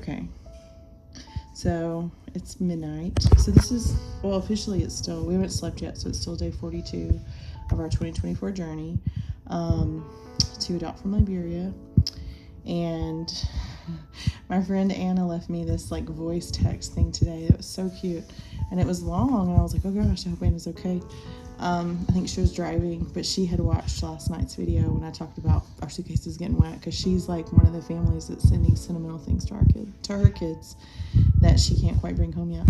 Okay. So it's midnight. So this is, well, officially it's still, we haven't slept yet, so it's still day 42 of our 2024 journey to adopt from Liberia. And my friend Anna left me this like voice text thing today that was so cute. And it was long, and I was like, oh gosh, I hope Anna's okay. I think she was driving, but she had watched last night's video when I talked about our suitcases getting wet, because she's like one of the families that's sending sentimental things to her kids that she can't quite bring home yet,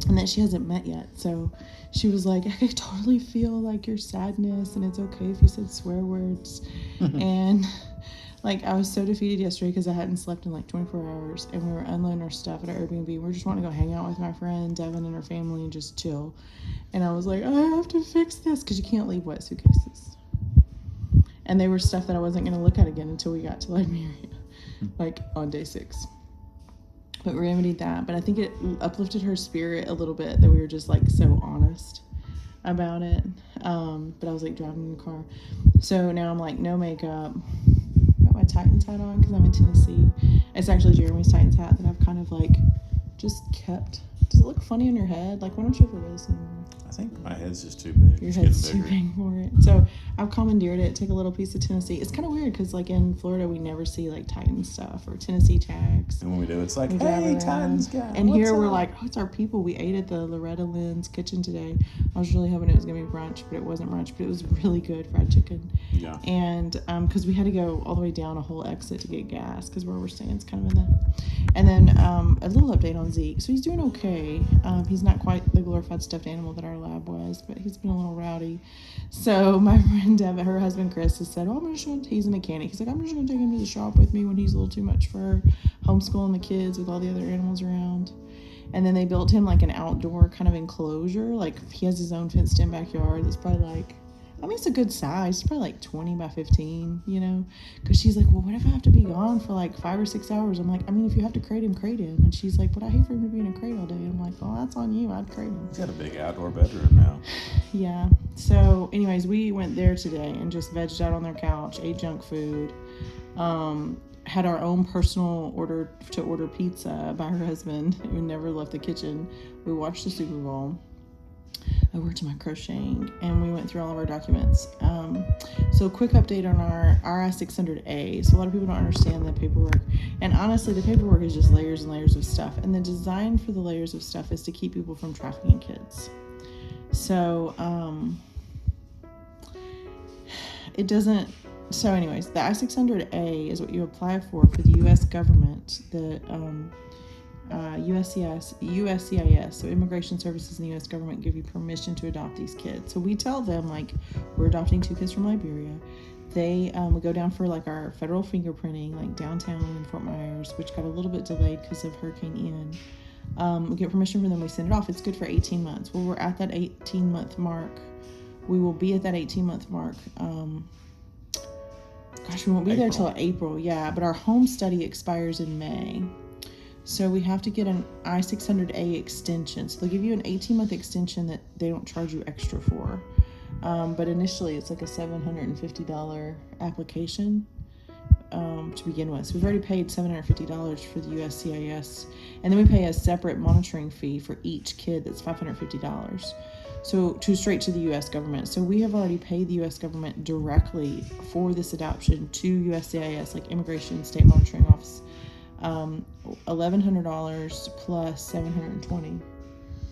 and that she hasn't met yet. So she was like, I could totally feel like your sadness, and it's okay if you said swear words. And like, I was so defeated yesterday because I hadn't slept in like 24 hours, and we were unloading our stuff at our Airbnb. We were just wanting to go hang out with my friend Devin and her family and just chill. And I was like, I have to fix this, because you can't leave wet suitcases. And they were stuff that I wasn't going to look at again until we got to Liberia, like on day 6. But we remedied that. But I think it uplifted her spirit a little bit that we were just like so honest about it. But I was like driving in the car. So now I'm like, no makeup. Got my Titans hat on because I'm in Tennessee. It's actually Jeremy's Titans hat that I've kind of like just kept. Does it look funny on your head? Like, why don't you ever wear this anymore? I think my head's just too big. Your head's too big for it. So I've commandeered it, take a little piece of Tennessee. It's kind of weird because like in Florida we never see like Titan stuff or Tennessee tags. And when we do, it's like, hey, Titans guy. And here we're like, oh, it's our people. We ate at the Loretta Lynn's kitchen today. I was really hoping it was gonna be brunch, but it wasn't brunch. But it was really good fried chicken. Yeah. And because we had to go all the way down a whole exit to get gas because where we're staying is kind of in the. And then a little update on Zeke. So he's doing okay. He's not quite the glorified stuffed animal that our lab was, but he's been a little rowdy. So my friend Devin, her husband Chris, has said, he's a mechanic. He's like, I'm just going to take him to the shop with me when he's a little too much for homeschooling the kids with all the other animals around. And then they built him like an outdoor kind of enclosure. Like he has his own fenced in backyard that's probably like, I mean, it's a good size. It's probably like 20 by 15, you know? Because she's like, well, what if I have to be gone for like 5 or 6 hours? I'm like, I mean, if you have to crate him, crate him. And she's like, but I hate for him to be in a crate all day. And I'm like, well, that's on you. I'd crate him. He's got a big outdoor bedroom now. Yeah. So anyways, we went there today and just vegged out on their couch, ate junk food, had our own personal order pizza by her husband, who never left the kitchen. We watched the Super Bowl. I worked my crocheting, and we went through all of our documents. So quick update on our I-600A. So a lot of people don't understand the paperwork. And honestly, the paperwork is just layers and layers of stuff. And the design for the layers of stuff is to keep people from trafficking kids. So it doesn't... So anyways, the I-600A is what you apply for the U.S. government, the USCIS, so Immigration Services in the U.S. government give you permission to adopt these kids. So we tell them, like, we're adopting 2 kids from Liberia. They we go down for, like, our federal fingerprinting, like, downtown in Fort Myers, which got a little bit delayed because of Hurricane Ian. We get permission from them. We send it off. It's good for 18 months. Well, we're at that 18-month mark. We will be at that 18-month mark. We won't be there till April, yeah. But our home study expires in May. So we have to get an I-600A extension. So they'll give you an 18-month extension that they don't charge you extra for. But initially, it's like a $750 application to begin with. So we've already paid $750 for the USCIS. And then we pay a separate monitoring fee for each kid that's $550. So straight to the U.S. government. So we have already paid the U.S. government directly for this adoption to USCIS, like Immigration State Monitoring Office. $1,100 plus $720,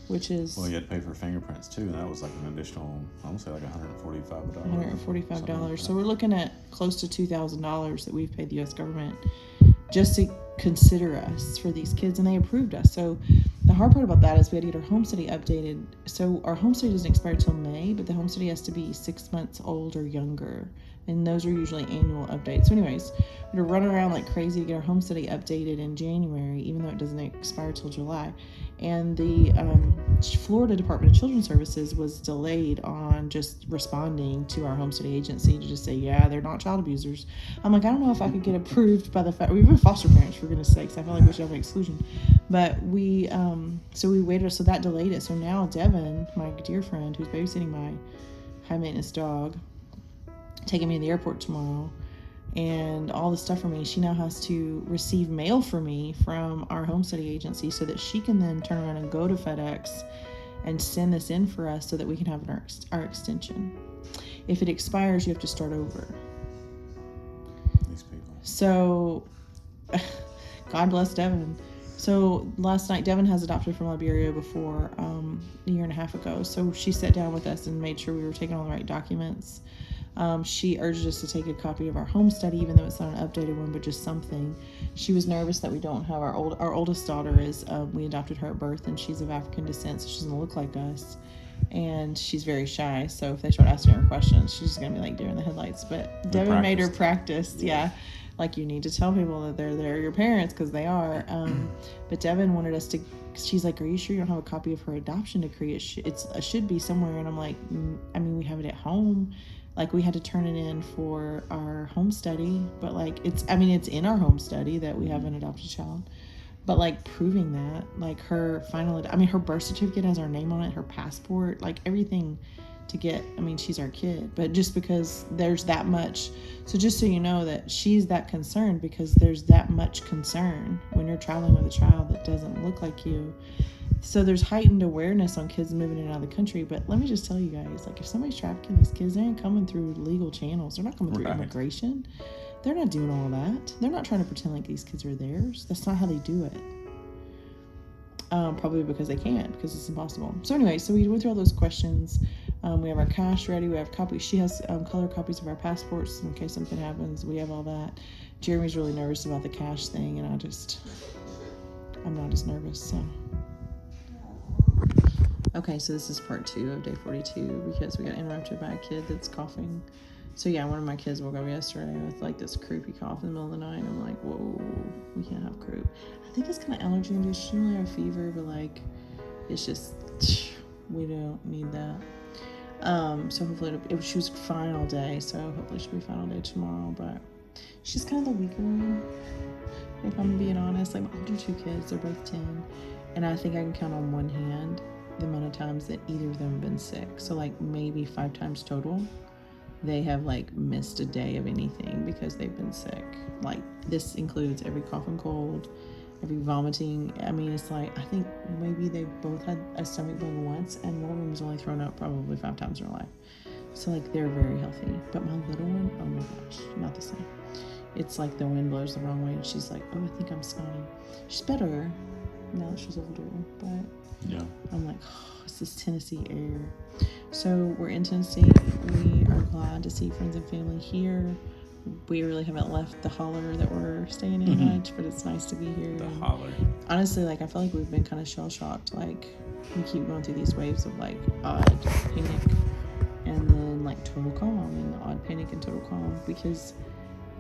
which is... Well, you had to pay for fingerprints too, and that was like an additional, I want to say like $145. $145. So we're looking at close to $2,000 that we've paid the U.S. government just to consider us for these kids, and they approved us. So the hard part about that is we had to get our home study updated. So our home study doesn't expire till May, but the home study has to be 6 months old or younger, and those are usually annual updates. So anyways, we're gonna run around like crazy to get our home study updated in January, even though it doesn't expire till July. And the Florida Department of Children's Services was delayed on just responding to our home study agency to just say, yeah, they're not child abusers. I'm like, I don't know if I could get approved by the fact we've been foster parents, for goodness sakes. I feel like we should have an exclusion. But we waited, so that delayed it. So now Devin, my dear friend who's babysitting my high maintenance dog, taking me to the airport tomorrow, and all the stuff for me. She now has to receive mail for me from our home study agency so that she can then turn around and go to FedEx and send this in for us so that we can have our extension. If it expires, you have to start over. These people. So, God bless Devin. So last night, Devin has adopted from Liberia before a year and a half ago. So she sat down with us and made sure we were taking all the right documents. She urged us to take a copy of our home study, even though it's not an updated one, but just something. She was nervous that we don't have our oldest daughter is, we adopted her at birth, and she's of African descent, so she doesn't look like us. And she's very shy, so if they start asking her questions, she's just going to be like deer in the headlights. But Devin made her practice, yeah. Like, you need to tell people that they're your parents, because they are. But Devin wanted us to, she's like, are you sure you don't have a copy of her adoption decree? It should be somewhere. And I'm like, I mean, we have it at home. Like, we had to turn it in for our home study, but like, it's in our home study that we have an adopted child. But like, proving that, like, her her birth certificate has our name on it, her passport, like everything to get, she's our kid. But just because there's that much, so just so you know that she's that concerned, because there's that much concern when you're traveling with a child that doesn't look like you. So there's heightened awareness on kids moving in and out of the country. But let me just tell you guys, like, if somebody's trafficking these kids, they ain't coming through legal channels. They're not coming through immigration. They're not doing all that. They're not trying to pretend like these kids are theirs. That's not how they do it. Probably because they can't, because it's impossible. So anyway, so we went through all those questions. We have our cash ready. We have copies. She has color copies of our passports in case something happens. We have all that. Jeremy's really nervous about the cash thing, and I'm not as nervous, so. Okay, so this is part 2 of day 42 because we got interrupted by a kid that's coughing. So yeah, one of my kids woke up yesterday with like this croupy cough in the middle of the night. I'm like, whoa, we can't have croup. I think it's kind of allergy induced. She doesn't really have a fever, but like, it's just, we don't need that. So hopefully she was fine all day, so hopefully she'll be fine all day tomorrow, but she's kind of the weaker one, if I'm being honest. Like, my older 2 kids, they're both 10, and I think I can count on one hand the amount of times that either of them have been sick. So like, maybe 5 times total they have like missed a day of anything because they've been sick. Like, this includes every cough and cold, every vomiting. It's like, I think maybe they both had a stomach bug once, and one of them was only thrown up probably 5 times in her life. So like, they're very healthy. But my little one, oh my gosh, not the same. It's like the wind blows the wrong way, and she's like, oh, I think I'm snotting. She's better now that she's older, but yeah, I'm like, oh, it's this Tennessee air. So we're in Tennessee. We are glad to see friends and family here. We really haven't left the holler that we're staying in much, but it's nice to be here. The holler. Honestly, like, I feel like we've been kind of shell-shocked. Like, we keep going through these waves of like odd panic and then like total calm, and odd panic and total calm, because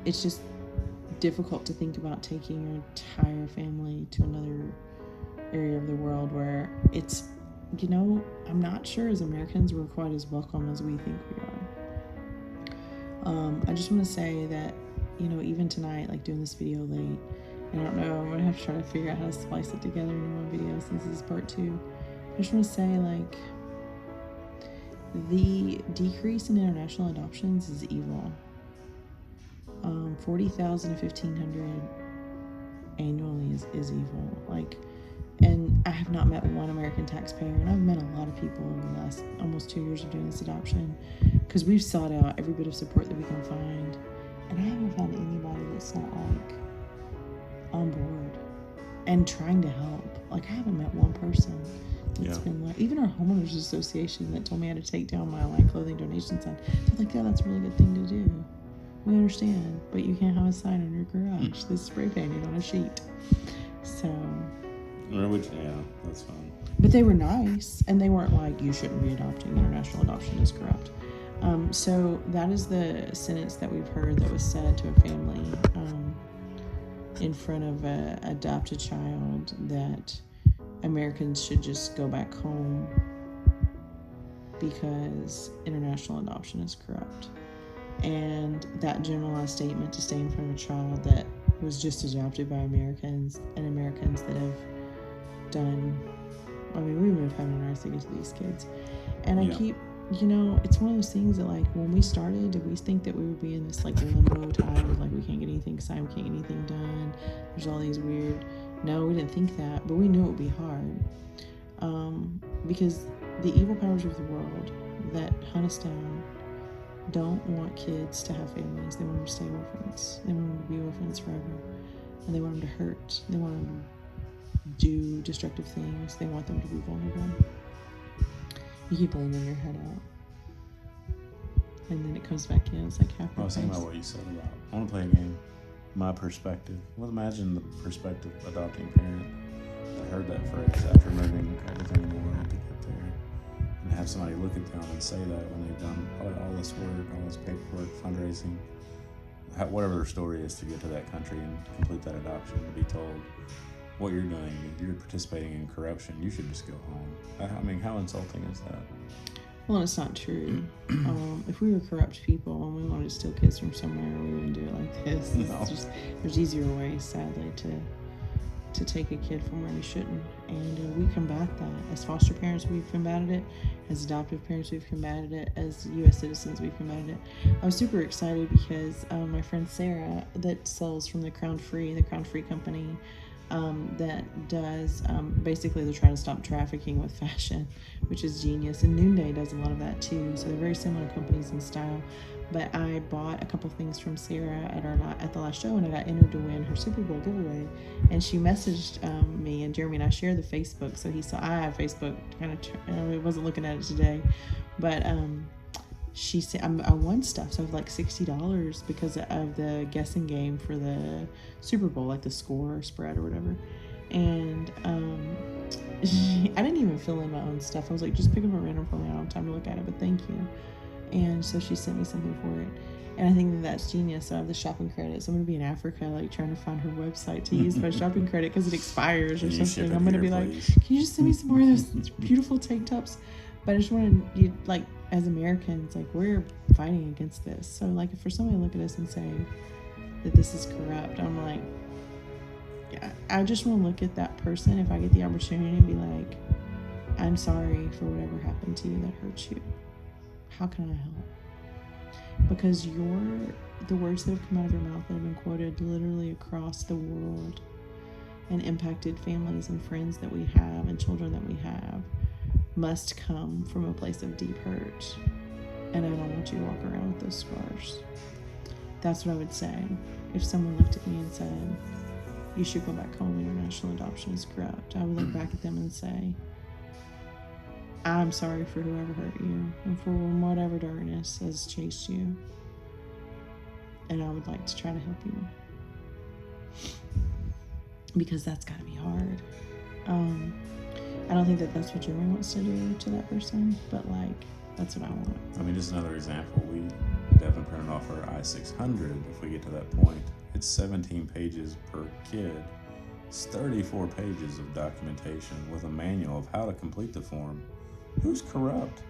it's just difficult to think about taking your entire family to another area of the world where it's, I'm not sure as Americans we're quite as welcome as we think we are. I just want to say that, even tonight, like, doing this video late, and I don't know, I'm gonna have to try to figure out how to splice it together into one video since this is part 2. I just want to say, like, the decrease in international adoptions is evil. 40,000 to 1,500 annually is evil. Like, and I have not met one American taxpayer, and I've met a lot of people over the last almost 2 years of doing this adoption, because we've sought out every bit of support that we can find, and I haven't found anybody that's not like on board and trying to help. Like, I haven't met one person that's been like, even our homeowners association that told me I had to take down my like clothing donation sign. They're like, yeah, that's a really good thing to do. We understand, but you can't have a sign on your garage that's spray painted on a sheet. So. Yeah, that's fine. But they were nice, and they weren't like, you shouldn't be adopting. International adoption is corrupt. So that is the sentence that we've heard that was said to a family in front of an adopted child, that Americans should just go back home because international adoption is corrupt. And that generalized statement to stay in front of a child that was just adopted by Americans, and Americans that have done, we move heaven and earth to get to these kids. And I keep you know, it's one of those things that, like, when we started, did we think that we would be in this, like, limbo time of, like, we can't get anything signed, we can't get anything done, there's all these weird... No, we didn't think that, but we knew it would be hard. Because the evil powers of the world that hunt us down don't want kids to have families. They want them to stay orphans. They want them to be orphans forever. And they want them to hurt. They want them to do destructive things. They want them to be vulnerable. You keep leaning your head out. And then it comes back in. It's like half I was thinking about what you said about, I want to play a game. My perspective. Well, imagine the perspective adopting parent that heard that phrase after moving everything in the world to get there, and have somebody look it down and say that when they've done all this work, all this paperwork, fundraising, whatever their story is to get to that country and complete that adoption, to be told what you're doing, you're participating in corruption, you should just go home. I mean, how insulting is that? Well, it's not true. If we were corrupt people and we wanted to steal kids from somewhere, we wouldn't do it like this. No. There's easier ways, sadly, to take a kid from where we shouldn't. And we combat that. As foster parents, we've combated it. As adoptive parents, we've combated it. As U.S. citizens, we've combated it. I was super excited because my friend Sarah, that sells from the Crown Free company, that does basically they're trying to stop trafficking with fashion, which is genius. And Noonday does a lot of that too. So they're very similar companies in style. But I bought a couple things from Sarah at the last show, and I got entered to win her Super Bowl giveaway. And she messaged me, and Jeremy and I share the Facebook. So he saw I have Facebook. I wasn't looking at it today, but she said I won stuff. So I have like $60 because of the guessing game for the Super Bowl, like the score or spread or whatever. And I didn't even fill in my own stuff. I was like, just pick up a random for me. I don't have time to look at it, but thank you. And so she sent me something for it. And I think that's genius. So I have the shopping credit. So I'm going to be in Africa, like trying to find her website to use my shopping credit because it expires or something. I'm going to be like, can you just send me some more of those beautiful tank tops? But I just wanted you, like, as Americans, like, we're fighting against this. So, like, if for somebody to look at us and say that this is corrupt, I'm like, yeah, I just want to look at that person if I get the opportunity and be like, I'm sorry for whatever happened to you that hurt you. How can I help? Because the words that have come out of your mouth that have been quoted literally across the world and impacted families and friends that we have and children that we have must come from a place of deep hurt. And I don't want you to walk around with those scars. That's what I would say if someone looked at me and said, you should go back home, international adoption is corrupt. I would look back at them and say, I'm sorry for whoever hurt you and for whatever darkness has chased you. And I would like to try to help you. Because that's got to be hard. I don't think that that's what Jeremy wants to do to that person, but, like, that's what I want. I mean, just another example. We definitely printed off our I-600 if we get to that point. It's 17 pages per kid. It's 34 pages of documentation with a manual of how to complete the form. Who's corrupt?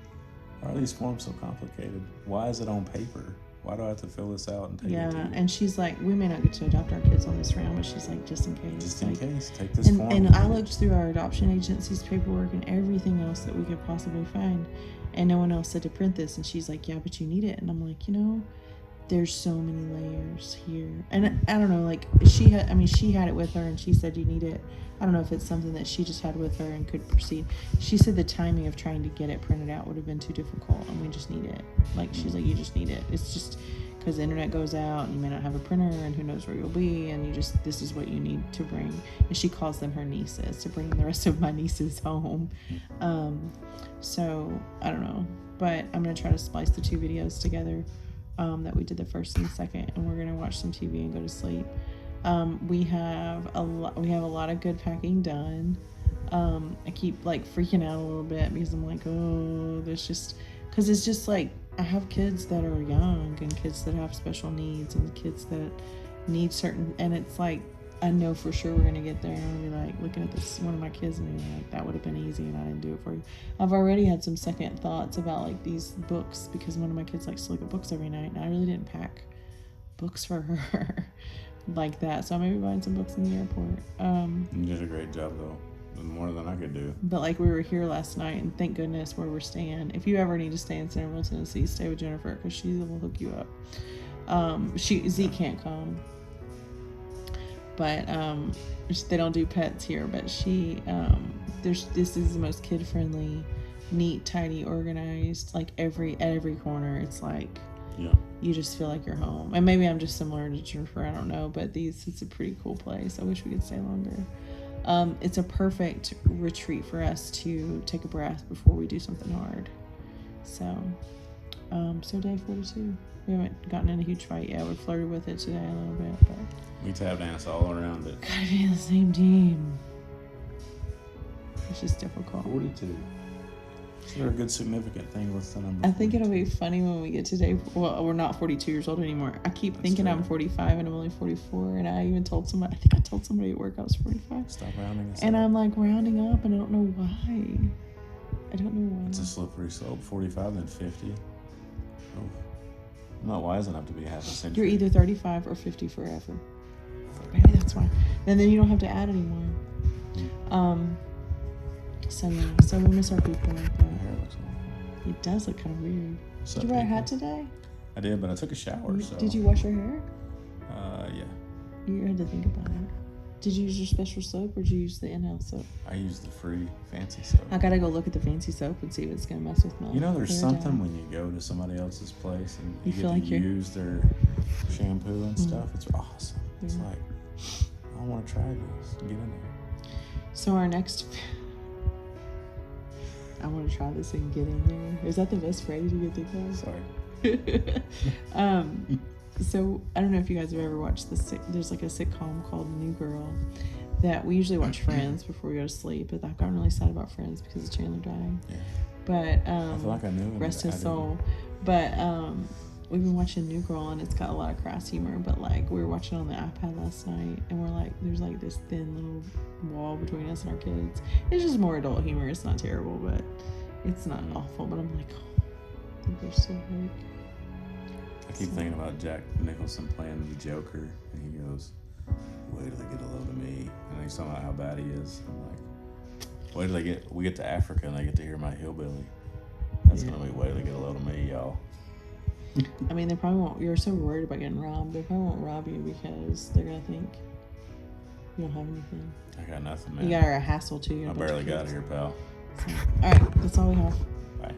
Why are these forms so complicated? Why is it on paper? Why do I have to fill this out and take it to you? And she's like, we may not get to adopt our kids on this round, but she's like, just in case. Just in case, take this form. And I looked through our adoption agency's paperwork and everything else that we could possibly find, and no one else said to print this. And she's like, yeah, but you need it. And I'm like, there's so many layers here. And I don't know, like, she had it with her, and she said you need it. I don't know if it's something that she just had with her and could proceed. She said the timing of trying to get it printed out would have been too difficult, and we just need it. Like, she's like, you just need it. It's just because the internet goes out, and you may not have a printer, and who knows where you'll be, and this is what you need to bring. And she calls them her nieces, to bring the rest of my nieces home. So I don't know, but I'm gonna try to splice the two videos together that we did, the first and the second, and we're gonna watch some TV and go to sleep. We have a lot of good packing done. I keep, like, freaking out a little bit because I'm like, because it's just like, I have kids that are young and kids that have special needs and kids that need certain, and it's like, I know for sure we're gonna get there, and I'll be like looking at this one of my kids and being like, that would have been easy and I didn't do it for you. I've already had some second thoughts about, like, these books, because one of my kids likes to look at books every night, and I really didn't pack books for her like that, so I may be buying some books in the airport. You did a great job, though. More than I could do. But like we were here last night, and thank goodness where we're staying. If you ever need to stay in Centerville, Tennessee, stay with Jennifer because she will hook you up. Zeke can't come, but they don't do pets here. But this is the most kid friendly, neat, tidy, organized. Like at every corner, it's like you just feel like you're home. And maybe I'm just similar to Jennifer, I don't know. But it's a pretty cool place. I wish we could stay longer. It's a perfect retreat for us to take a breath before we do something hard. So day 42. We haven't gotten in a huge fight yet. We flirted with it today a little bit, but we tap dance all around it. Gotta be in the same team. It's just difficult. 42. Is there a good significant thing with the number? I think it'll be funny when we get to day. Well, we're not 42 years old anymore. I keep thinking I'm 45 and I'm only 44. And I even told somebody. I think I told somebody at work I was 45. Stop rounding. And I'm like rounding up, and I don't know why. I don't know why. It's a slippery slope. 45 then 50. Oh, I'm not wise enough to be half a century. You're either 35 or 50 forever. Maybe that's why. And then you don't have to add anymore. So we miss our people like that. My hair looks awful. It does look kind of weird. What's Did you up, wear a people? hat today? I did, but I took a shower. So. Did you wash your hair? Yeah. You had to think about it. Did you use your special soap or did you use the in-house soap? I used the free fancy soap. I gotta go look at the fancy soap and see if it's gonna mess with my there's hair something dye. when you go to somebody else's place and You you feel get like to you're- use their shampoo and stuff. It's awesome. It's Yeah. like, I want to try this. Get in there. So our next... I want to try this and get in there. Is that the best phrase you could think of? Sorry. So I don't know if you guys have ever watched there's like a sitcom called New Girl that we usually watch Friends before we go to sleep, but I've gotten really sad about Friends because of Chandler dying. Yeah. But I feel like I knew him. rest but I his didn't. soul. But we've been watching New Girl and it's got a lot of crass humor, but like we were watching it on the iPad last night and we're like there's like this thin little wall between us and our kids. It's just more adult humor. It's not terrible, but it's not awful. But I'm like, oh, I think they're so like. I keep thinking about Jack Nicholson playing the Joker, and he goes, "Wait till they get a load of me," and he's talking about how bad he is. I'm like, "Wait till we get to Africa and they get to hear my hillbilly." That's gonna be wait till they get a load of me, y'all. I mean, they probably won't. You're so worried about getting robbed. They probably won't rob you because they're gonna think you don't have anything. I got nothing, man. You got a hassle too. I barely got here, pal. So, all right, that's all we have. Bye.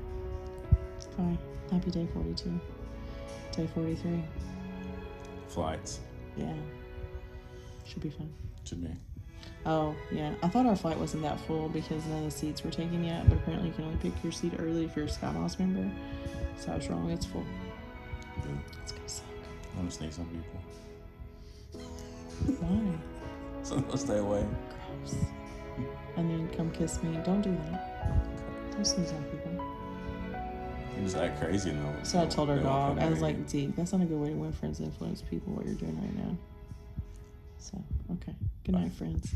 Bye. Happy day 42. Day 43. Flights. Yeah. Should be fun. Should be. Oh, yeah. I thought our flight wasn't that full because none of the seats were taken yet, but apparently you can only pick your seat early if you're a SkyMiles member. So I was wrong. It's full. Good. It's gonna suck. I'm gonna sneak some people. Why? So they'll stay away. Gross. And then come kiss me. Don't do that. Don't sneeze on people. You just act crazy and they'll. So I told our they'll dog, come I was near like, you. Zeke, that's not a good way to win friends and influence people, what you're doing right now. So, okay. Good night, friends.